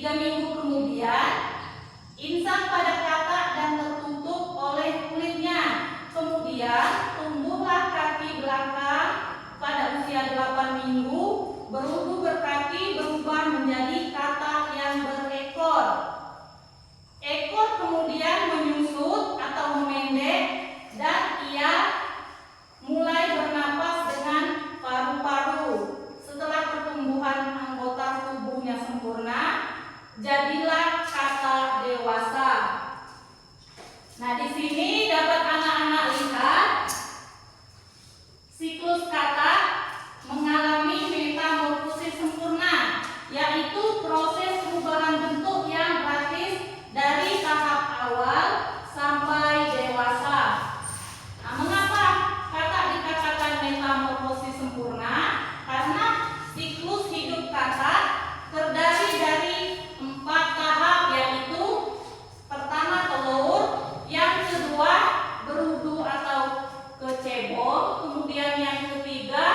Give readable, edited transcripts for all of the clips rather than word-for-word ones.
3 minggu kemudian insang pada katak dan tertutup oleh kulitnya. Kemudian tumbuhlah kaki belakang pada usia 8 minggu, berudu berkaki berubah menjadi katak yang berekor. Ekor kemudian menyusut atau memendek dan ia mulai bernapas dengan paru-paru. Setelah pertumbuhan anggota tubuhnya sempurna, jadilah katak dewasa. Nah, di sini dapat anak-anak lihat siklus katak mengalami metamorfosis sempurna, yaitu proses perubahan bentuk yang drastis dari tahap awal sampai dewasa. Nah, mengapa katak dikatakan metamorfosis sempurna? Karena siklus hidup katak terdiri dari 4 tahap, yaitu pertama telur, yang kedua berudu atau kecebol, kemudian yang ketiga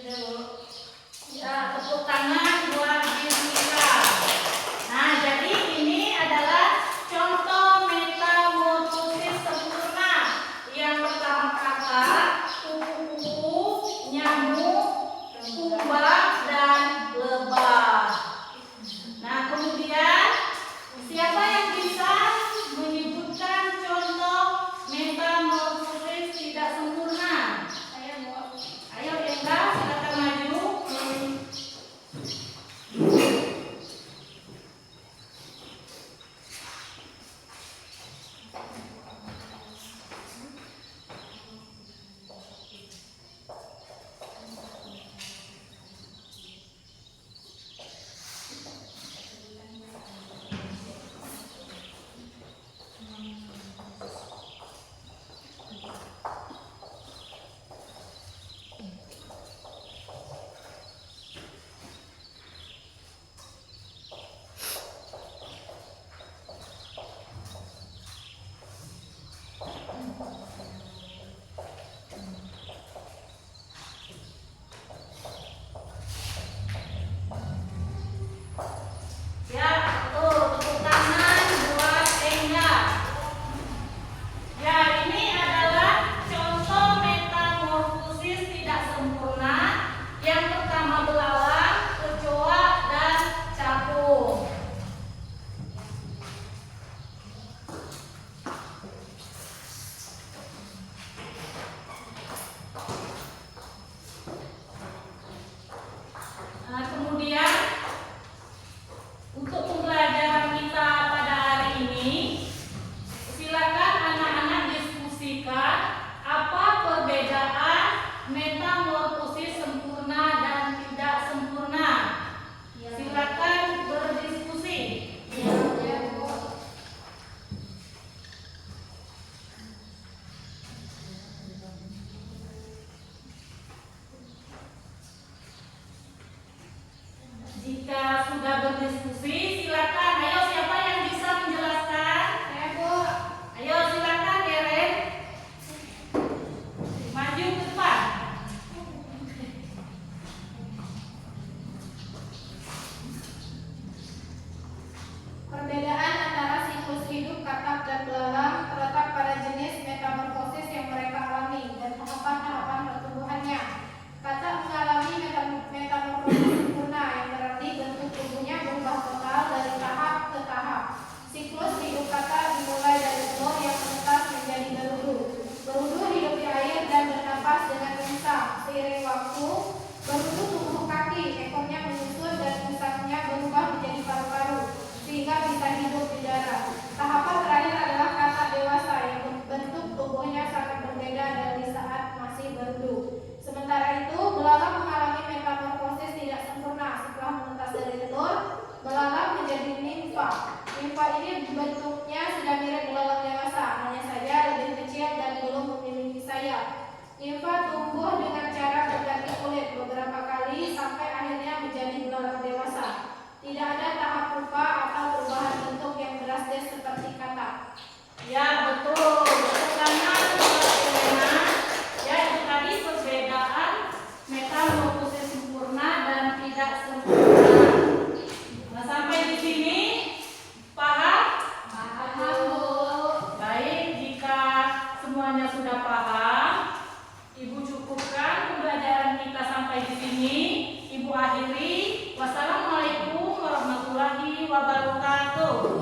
Ya, tepuk tangan buat Jessica. Nah, jadi ini adalah contoh metamorfosis sempurna. Yang pertama kata kupu-kupu, nyamuk, kubah, dan lebah. Nah, kemudian siapa yang bisa menyebutkan contoh metamorfosis tidak sempurna? Ayo Enda, silakan maju. Ya, betul. Tepuk tangan buat Enda. Ya, ini adalah contoh metamorfosis tidak sempurna. Yang pertama belalang, kecoa, dan capung. Nah, kemudian untuk pembelajaran kita pada hari ini, silakan anak-anak diskusikan apa perbedaan metamorfosis sempurna dan tidak sempurna. Silakan berdiskusi. Jika sudah berdiskusi, silakan. Ayo, siapa yang bisa menjelaskan? Saya, Bu. Ayo, silakan, Keren. Maju ke depan. Perbedaan antara siklus hidup katak dan belalang terletak pada jenis metamorfosis yang mereka alami dan tahapan-tahapan pertumbuhannya. Katak mengalami metamorfosis sempurna yang berarti bentuk tubuhnya berubah total dari tahap ke tahap. Siklus hidup katak dimulai dari telur yang menetas menjadi berudu. Berudu hidup di air dan bernapas dengan insang. Seiring waktu, berudu tumbuh kaki, ekornya menyusut dan insangnya berubah menjadi paru-paru sehingga bisa hidup di darat. Tahapan terakhir adalah katak dewasa yang bentuk tubuhnya sangat berbeda dari saat masih berudu. Sementara itu, belalang mengalami metamorfosis tidak sempurna. Setelah menetas dari telur, belalang menjadi nimfa. Nimfa ini bentuknya sudah mirip belalang dewasa, hanya saja lebih kecil dan belum memiliki sayap. Nimfa tumbuh dengan cara berganti kulit beberapa kali sampai akhirnya menjadi belalang dewasa. Tidak ada tahap rupa atau perubahan bentuk yang drastis seperti katak. Ya, betul. Tepuk tangan buat Elena. Ya, itu tadi perbedaan metamorfosis sempurna dan tidak sempurna. Nah, sampai di sini paham? Paham, Bu. Baik, jika semuanya sudah paham, Ibu cukupkan pembelajaran kita sampai di sini. Ibu akhiri. Wassalamualaikum warahmatullahi wabarakatuh.